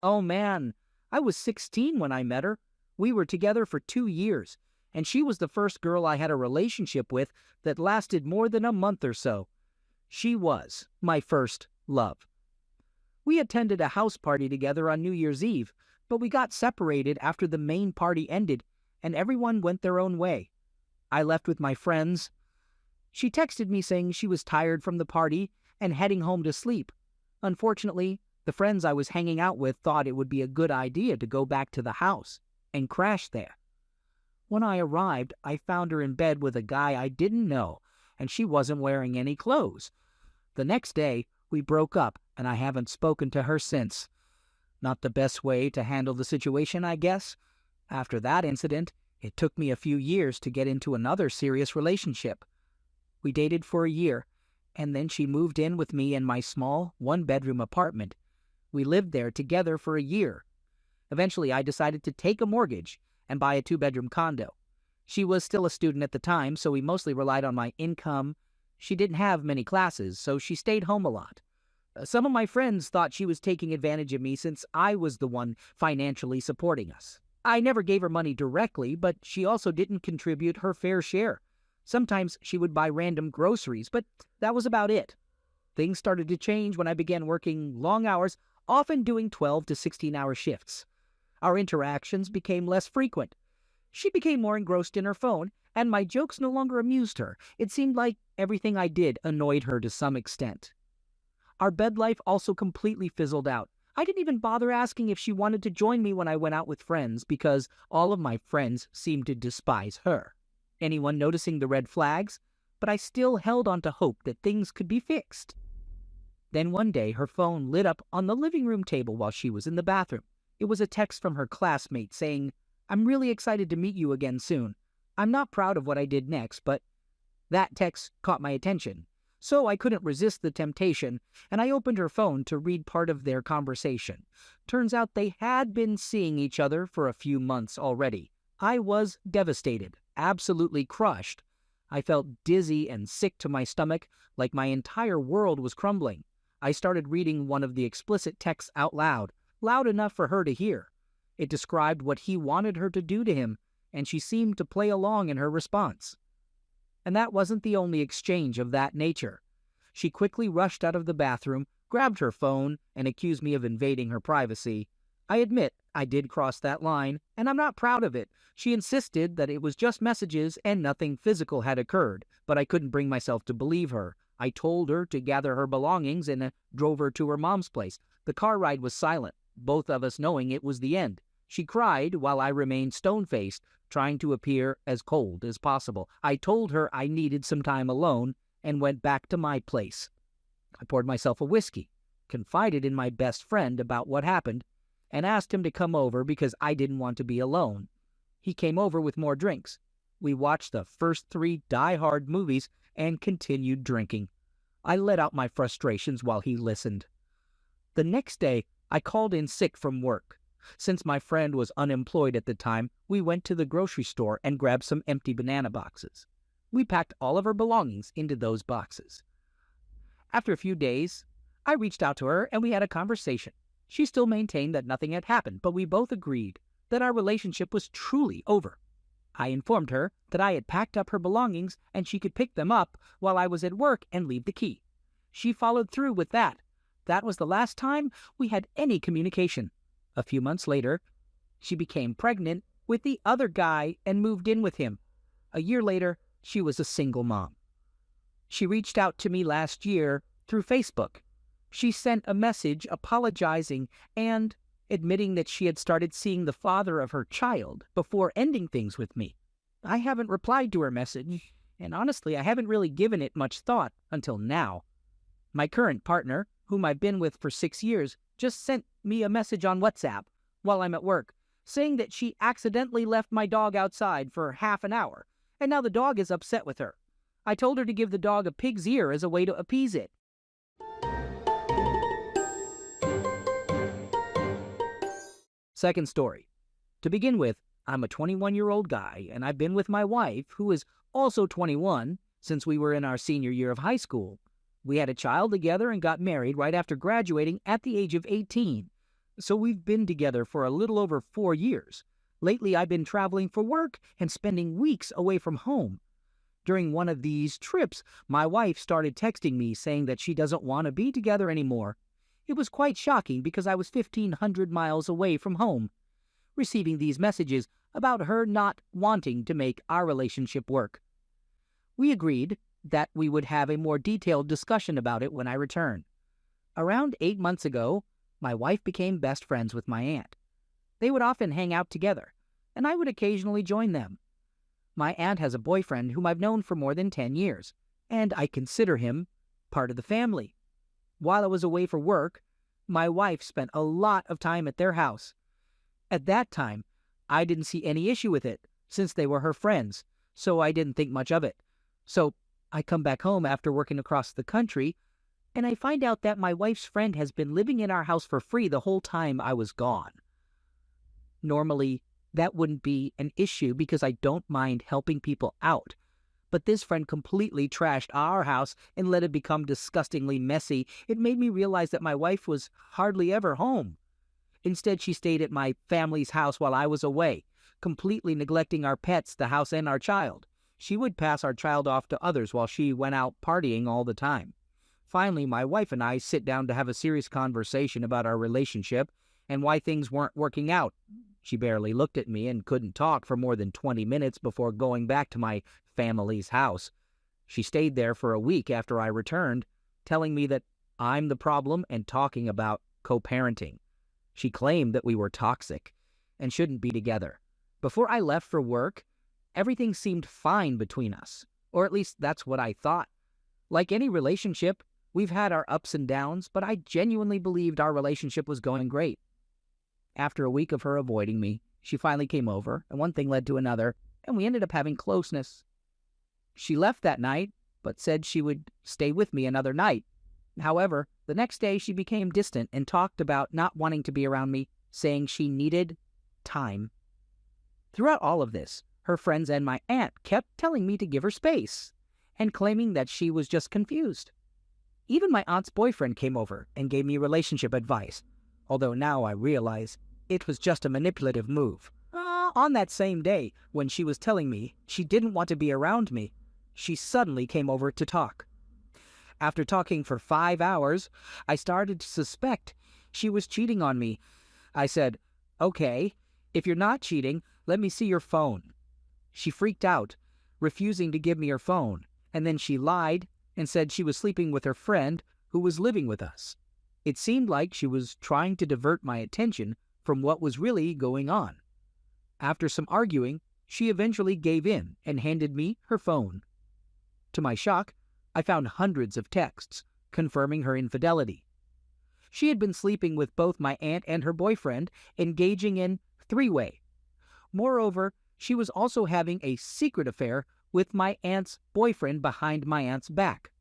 Oh man, I was 16 when I met her. We were together for 2 years, and she was the first girl I had a relationship with that lasted more than a month or so. She was my first love. We attended a house party together on New Year's Eve, but we got separated after the main party ended, and everyone went their own way. I left with my friends. She texted me saying she was tired from the party and heading home to sleep. Unfortunately, the friends I was hanging out with thought it would be a good idea to go back to the house and crash there. When I arrived, I found her in bed with a guy I didn't know, and she wasn't wearing any clothes. The next day, we broke up, and I haven't spoken to her since. Not the best way to handle the situation, I guess. After that incident, it took me a few years to get into another serious relationship. We dated for a year, and then she moved in with me in my small, one-bedroom apartment. We lived there together for a year. Eventually, I decided to take a mortgage and buy a two-bedroom condo. She was still a student at the time, so we mostly relied on my income. She didn't have many classes, so she stayed home a lot. Some of my friends thought she was taking advantage of me since I was the one financially supporting us. I never gave her money directly, but she also didn't contribute her fair share. Sometimes she would buy random groceries, but that was about it. Things started to change when I began working long hours, often doing 12 to 16-hour shifts. Our interactions became less frequent. She became more engrossed in her phone, and my jokes no longer amused her. It seemed like everything I did annoyed her to some extent. Our bed life also completely fizzled out. I didn't even bother asking if she wanted to join me when I went out with friends because all of my friends seemed to despise her. Anyone noticing the red flags? But I still held on to hope that things could be fixed. Then one day, her phone lit up on the living room table while she was in the bathroom. It was a text from her classmate saying, "I'm really excited to meet you again soon. I'm not proud of what I did next, but..." That text caught my attention. So I couldn't resist the temptation, and I opened her phone to read part of their conversation. Turns out they had been seeing each other for a few months already. I was devastated, absolutely crushed. I felt dizzy and sick to my stomach, like my entire world was crumbling. I started reading one of the explicit texts out loud, loud enough for her to hear. It described what he wanted her to do to him, and she seemed to play along in her response. And that wasn't the only exchange of that nature. She quickly rushed out of the bathroom, grabbed her phone, and accused me of invading her privacy. I admit I did cross that line, and I'm not proud of it. She insisted that it was just messages and nothing physical had occurred, but I couldn't bring myself to believe her. I told her to gather her belongings and drove her to her mom's place. The car ride was silent, both of us knowing it was the end. She cried while I remained stone-faced, trying to appear as cold as possible. I told her I needed some time alone and went back to my place. I poured myself a whiskey, confided in my best friend about what happened, and asked him to come over because I didn't want to be alone. He came over with more drinks. We watched the first 3 die-hard movies and continued drinking. I let out my frustrations while he listened. The next day, I called in sick from work. Since my friend was unemployed at the time, we went to the grocery store and grabbed some empty banana boxes. We packed all of her belongings into those boxes. After a few days, I reached out to her and we had a conversation. She still maintained that nothing had happened, but we both agreed that our relationship was truly over. I informed her that I had packed up her belongings and she could pick them up while I was at work and leave the key. She followed through with that. That was the last time we had any communication. A few months later, she became pregnant with the other guy and moved in with him. A year later, she was a single mom. She reached out to me last year through Facebook. She sent a message apologizing and admitting that she had started seeing the father of her child before ending things with me. I haven't replied to her message, and honestly, I haven't really given it much thought until now. My current partner, whom I've been with for 6 years, just sent me a message on WhatsApp while I'm at work, saying that she accidentally left my dog outside for half an hour, and now the dog is upset with her. I told her to give the dog a pig's ear as a way to appease it. Second story. To begin with, I'm a 21-year-old guy, and I've been with my wife, who is also 21, since we were in our senior year of high school. We had a child together and got married right after graduating at the age of 18. So we've been together for a little over 4 years. Lately, I've been traveling for work and spending weeks away from home. During one of these trips, my wife started texting me saying that she doesn't want to be together anymore. It was quite shocking because I was 1,500 miles away from home. Receiving these messages about her not wanting to make our relationship work. We agreed that we would have a more detailed discussion about it when I returned. Around 8 months ago, my wife became best friends with my aunt. They would often hang out together, and I would occasionally join them. My aunt has a boyfriend whom I've known for more than 10 years, and I consider him part of the family. While I was away for work, my wife spent a lot of time at their house. At that time, I didn't see any issue with it, since they were her friends, so I didn't think much of it. So I come back home after working across the country, and I find out that my wife's friend has been living in our house for free the whole time I was gone. Normally, that wouldn't be an issue because I don't mind helping people out. But this friend completely trashed our house and let it become disgustingly messy. It made me realize that my wife was hardly ever home. Instead, she stayed at my family's house while I was away, completely neglecting our pets, the house, and our child. She would pass our child off to others while she went out partying all the time. Finally, my wife and I sit down to have a serious conversation about our relationship and why things weren't working out. She barely looked at me and couldn't talk for more than 20 minutes before going back to my family's house. She stayed there for a week after I returned, telling me that I'm the problem and talking about co-parenting. She claimed that we were toxic and shouldn't be together. Before I left for work, everything seemed fine between us, or at least that's what I thought. Like any relationship, we've had our ups and downs, but I genuinely believed our relationship was going great. After a week of her avoiding me, she finally came over, and one thing led to another, and we ended up having closeness. She left that night, but said she would stay with me another night. However, the next day she became distant and talked about not wanting to be around me, saying she needed time. Throughout all of this, her friends and my aunt kept telling me to give her space, and claiming that she was just confused. Even my aunt's boyfriend came over and gave me relationship advice, although now I realize it was just a manipulative move. On that same day, when she was telling me she didn't want to be around me, she suddenly came over to talk. After talking for 5 hours, I started to suspect she was cheating on me. I said, "Okay, if you're not cheating, let me see your phone." She freaked out, refusing to give me her phone, and then she lied and said she was sleeping with her friend who was living with us. It seemed like she was trying to divert my attention from what was really going on. After some arguing, she eventually gave in and handed me her phone. To my shock, I found hundreds of texts confirming her infidelity. She had been sleeping with both my aunt and her boyfriend, engaging in three-way. Moreover, she was also having a secret affair with my aunt's boyfriend behind my aunt's back.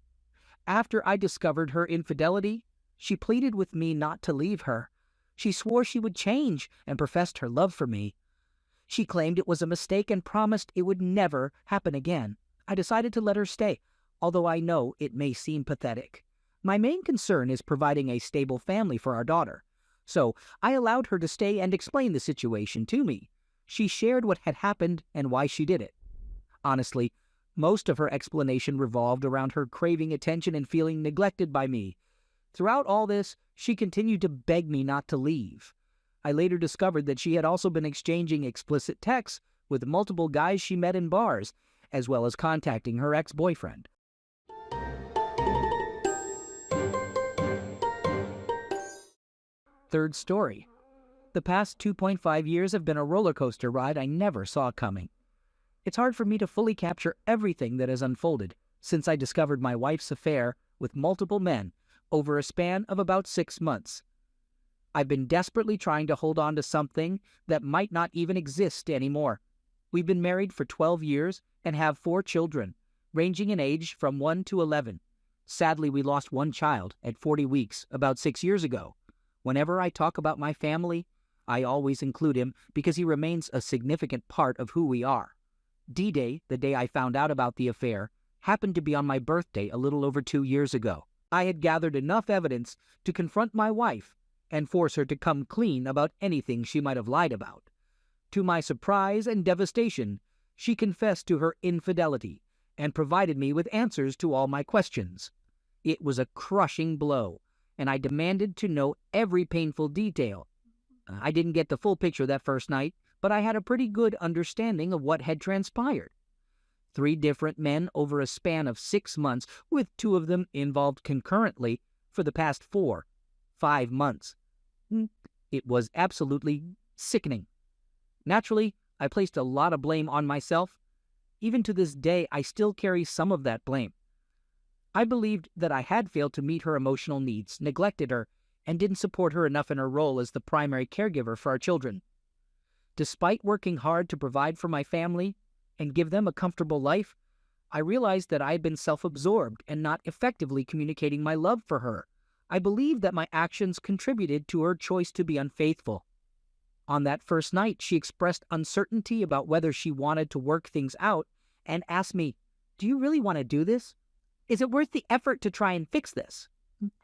After I discovered her infidelity, she pleaded with me not to leave her. She swore she would change and professed her love for me. She claimed it was a mistake and promised it would never happen again. I decided to let her stay, although I know it may seem pathetic. My main concern is providing a stable family for our daughter, so I allowed her to stay and explain the situation to me. She shared what had happened and why she did it. Honestly, most of her explanation revolved around her craving attention and feeling neglected by me. Throughout all this, she continued to beg me not to leave. I later discovered that she had also been exchanging explicit texts with multiple guys she met in bars, as well as contacting her ex-boyfriend. Third story. The past 2.5 years have been a roller coaster ride I never saw coming. It's hard for me to fully capture everything that has unfolded since I discovered my wife's affair with multiple men over a span of about 6 months. I've been desperately trying to hold on to something that might not even exist anymore. We've been married for 12 years and have 4 children, ranging in age from 1 to 11. Sadly, we lost one child at 40 weeks about 6 years ago. Whenever I talk about my family, I always include him because he remains a significant part of who we are. D-Day, the day I found out about the affair, happened to be on my birthday a little over 2 years ago. I had gathered enough evidence to confront my wife, and force her to come clean about anything she might have lied about. To my surprise and devastation, she confessed to her infidelity and provided me with answers to all my questions. It was a crushing blow, and I demanded to know every painful detail. I didn't get the full picture that first night, but I had a pretty good understanding of what had transpired. 3 different men over a span of 6 months, with 2 of them involved concurrently for the past 5 months. It was absolutely sickening. Naturally, I placed a lot of blame on myself. Even to this day, I still carry some of that blame. I believed that I had failed to meet her emotional needs, neglected her, and didn't support her enough in her role as the primary caregiver for our children. Despite working hard to provide for my family and give them a comfortable life, I realized that I had been self-absorbed and not effectively communicating my love for her. I believed that my actions contributed to her choice to be unfaithful. On that first night, she expressed uncertainty about whether she wanted to work things out and asked me, "Do you really want to do this? Is it worth the effort to try and fix this?"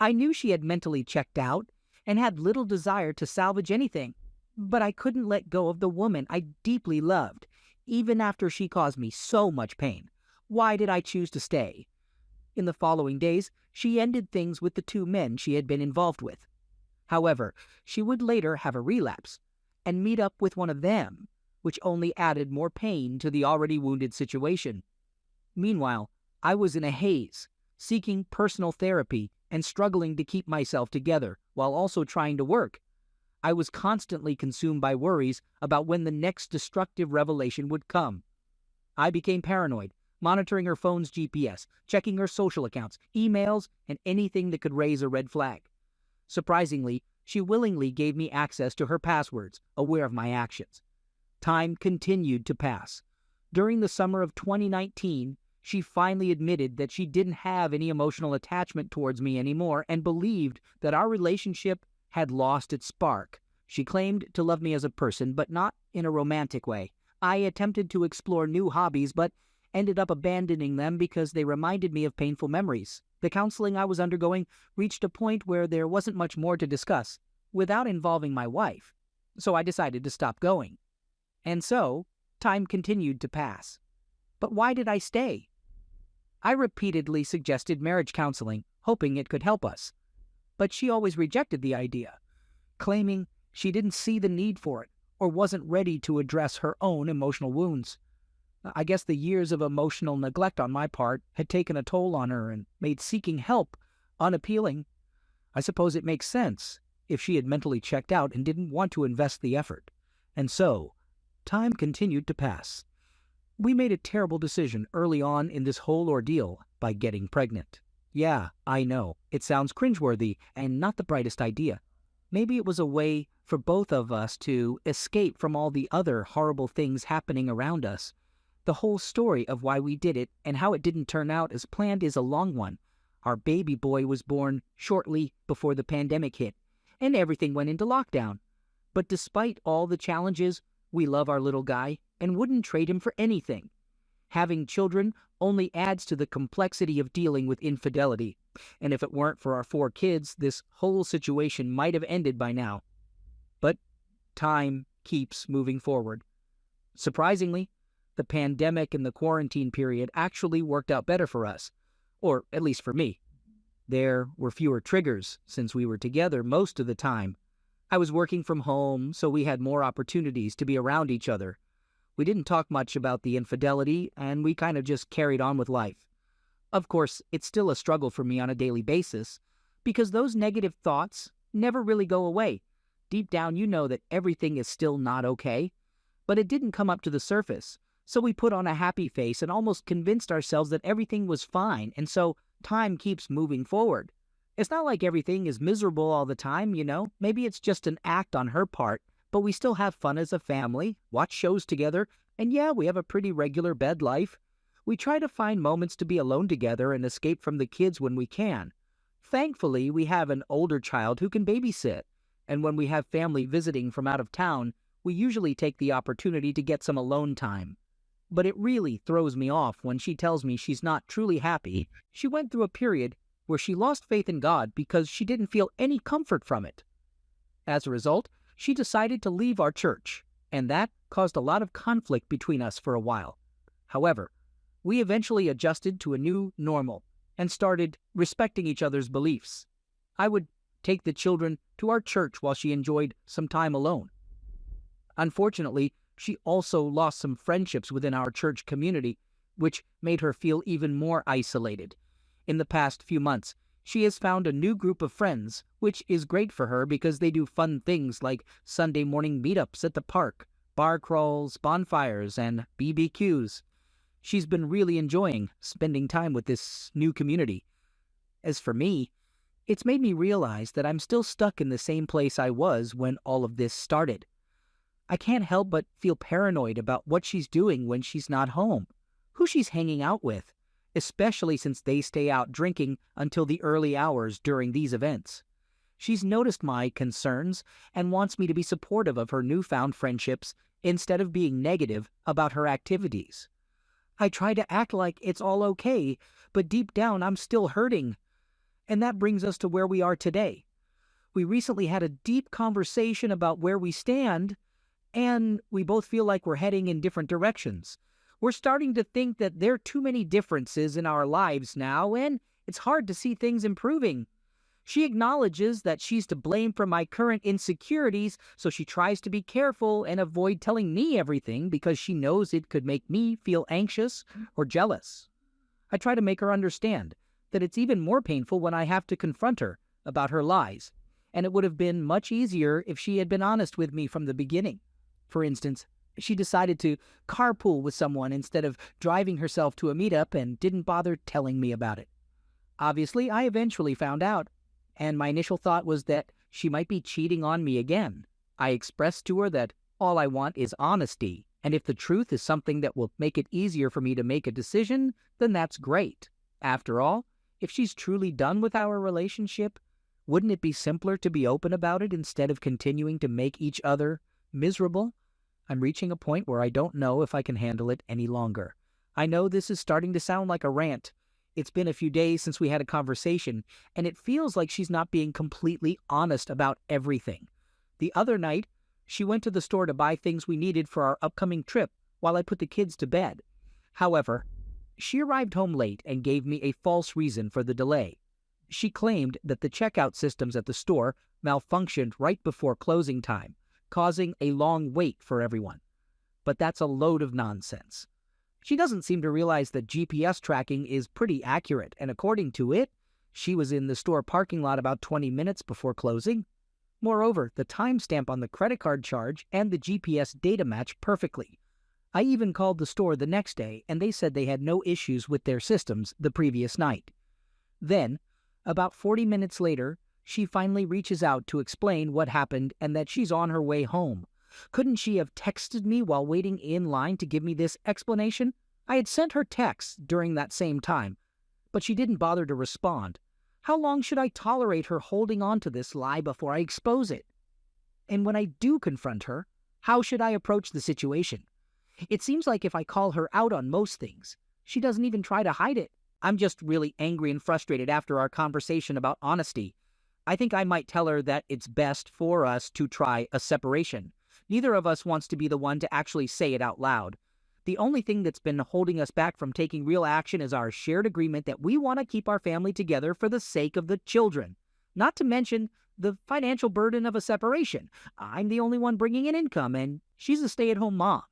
I knew she had mentally checked out and had little desire to salvage anything, but I couldn't let go of the woman I deeply loved, even after she caused me so much pain. Why did I choose to stay? In the following days, she ended things with the 2 men she had been involved with. However, she would later have a relapse and meet up with one of them, which only added more pain to the already wounded situation. Meanwhile, I was in a haze, seeking personal therapy and struggling to keep myself together while also trying to work. I was constantly consumed by worries about when the next destructive revelation would come. I became paranoid, monitoring her phone's GPS, checking her social accounts, emails, and anything that could raise a red flag. Surprisingly, she willingly gave me access to her passwords, aware of my actions. Time continued to pass. During the summer of 2019, she finally admitted that she didn't have any emotional attachment towards me anymore and believed that our relationship had lost its spark. She claimed to love me as a person, but not in a romantic way. I attempted to explore new hobbies, but ended up abandoning them because they reminded me of painful memories. The counseling I was undergoing reached a point where there wasn't much more to discuss without involving my wife, so I decided to stop going. And so, time continued to pass. But why did I stay? I repeatedly suggested marriage counseling, hoping it could help us. But she always rejected the idea, claiming she didn't see the need for it or wasn't ready to address her own emotional wounds. I guess the years of emotional neglect on my part had taken a toll on her and made seeking help unappealing. I suppose it makes sense if she had mentally checked out and didn't want to invest the effort. And so, time continued to pass. We made a terrible decision early on in this whole ordeal by getting pregnant. Yeah, I know, it sounds cringeworthy and not the brightest idea. Maybe it was a way for both of us to escape from all the other horrible things happening around us. The whole story of why we did it and how it didn't turn out as planned is a long one. Our baby boy was born shortly before the pandemic hit, and everything went into lockdown. But despite all the challenges, we love our little guy and wouldn't trade him for anything. Having children only adds to the complexity of dealing with infidelity, and if it weren't for our 4 kids, this whole situation might have ended by now. But time keeps moving forward. Surprisingly, the pandemic and the quarantine period actually worked out better for us, or at least for me. There were fewer triggers since we were together most of the time. I was working from home, so we had more opportunities to be around each other. We didn't talk much about the infidelity, and we kind of just carried on with life. Of course, it's still a struggle for me on a daily basis, because those negative thoughts never really go away. Deep down, you know that everything is still not okay, but it didn't come up to the surface. So we put on a happy face and almost convinced ourselves that everything was fine, and so time keeps moving forward. It's not like everything is miserable all the time, you know. Maybe it's just an act on her part, but we still have fun as a family, watch shows together, and yeah, we have a pretty regular bed life. We try to find moments to be alone together and escape from the kids when we can. Thankfully, we have an older child who can babysit, and when we have family visiting from out of town, we usually take the opportunity to get some alone time. But it really throws me off when she tells me she's not truly happy. She went through a period where she lost faith in God because she didn't feel any comfort from it. As a result, she decided to leave our church, and that caused a lot of conflict between us for a while. However, we eventually adjusted to a new normal and started respecting each other's beliefs. I would take the children to our church while she enjoyed some time alone. Unfortunately, she also lost some friendships within our church community, which made her feel even more isolated. In the past few months, she has found a new group of friends, which is great for her because they do fun things like Sunday morning meetups at the park, bar crawls, bonfires, and BBQs. She's been really enjoying spending time with this new community. As for me, it's made me realize that I'm still stuck in the same place I was when all of this started. I can't help but feel paranoid about what she's doing when she's not home, who she's hanging out with, especially since they stay out drinking until the early hours during these events. She's noticed my concerns and wants me to be supportive of her newfound friendships instead of being negative about her activities. I try to act like it's all okay, but deep down I'm still hurting. And that brings us to where we are today. We recently had a deep conversation about where we stand, and we both feel like we're heading in different directions. We're starting to think that there are too many differences in our lives now, and it's hard to see things improving. She acknowledges that she's to blame for my current insecurities, so she tries to be careful and avoid telling me everything because she knows it could make me feel anxious or jealous. I try to make her understand that it's even more painful when I have to confront her about her lies, and it would have been much easier if she had been honest with me from the beginning. For instance, she decided to carpool with someone instead of driving herself to a meetup and didn't bother telling me about it. Obviously, I eventually found out, and my initial thought was that she might be cheating on me again. I expressed to her that all I want is honesty, and if the truth is something that will make it easier for me to make a decision, then that's great. After all, if she's truly done with our relationship, wouldn't it be simpler to be open about it instead of continuing to make each other miserable? I'm reaching a point where I don't know if I can handle it any longer. I know this is starting to sound like a rant. It's been a few days since we had a conversation, and it feels like she's not being completely honest about everything. The other night, she went to the store to buy things we needed for our upcoming trip while I put the kids to bed. However, she arrived home late and gave me a false reason for the delay. She claimed that the checkout systems at the store malfunctioned right before closing time, causing a long wait for everyone. But that's a load of nonsense. She doesn't seem to realize that GPS tracking is pretty accurate, and according to it, she was in the store parking lot about 20 minutes before closing. Moreover, the timestamp on the credit card charge and the GPS data match perfectly. I even called the store the next day, and they said they had no issues with their systems the previous night. Then, about 40 minutes later, she finally reaches out to explain what happened and that she's on her way home. Couldn't she have texted me while waiting in line to give me this explanation? I had sent her texts during that same time, but she didn't bother to respond. How long should I tolerate her holding on to this lie before I expose it? And when I do confront her, how should I approach the situation? It seems like if I call her out on most things, she doesn't even try to hide it. I'm just really angry and frustrated after our conversation about honesty. I think I might tell her that it's best for us to try a separation. Neither of us wants to be the one to actually say it out loud. The only thing that's been holding us back from taking real action is our shared agreement that we want to keep our family together for the sake of the children. Not to mention the financial burden of a separation. I'm the only one bringing in income, and she's a stay-at-home mom.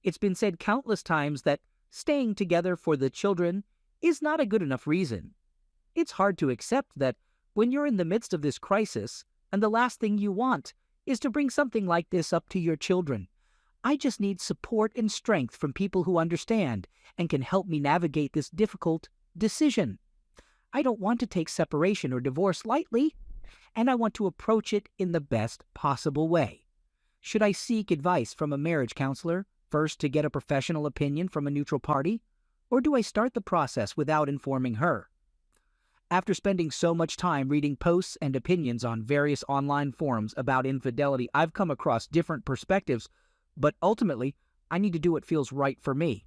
It's been said countless times that staying together for the children is not a good enough reason. It's hard to accept that when you're in the midst of this crisis, and the last thing you want is to bring something like this up to your children. I just need support and strength from people who understand and can help me navigate this difficult decision. I don't want to take separation or divorce lightly, and I want to approach it in the best possible way. Should I seek advice from a marriage counselor first to get a professional opinion from a neutral party, or do I start the process without informing her? After spending so much time reading posts and opinions on various online forums about infidelity, I've come across different perspectives, but ultimately, I need to do what feels right for me.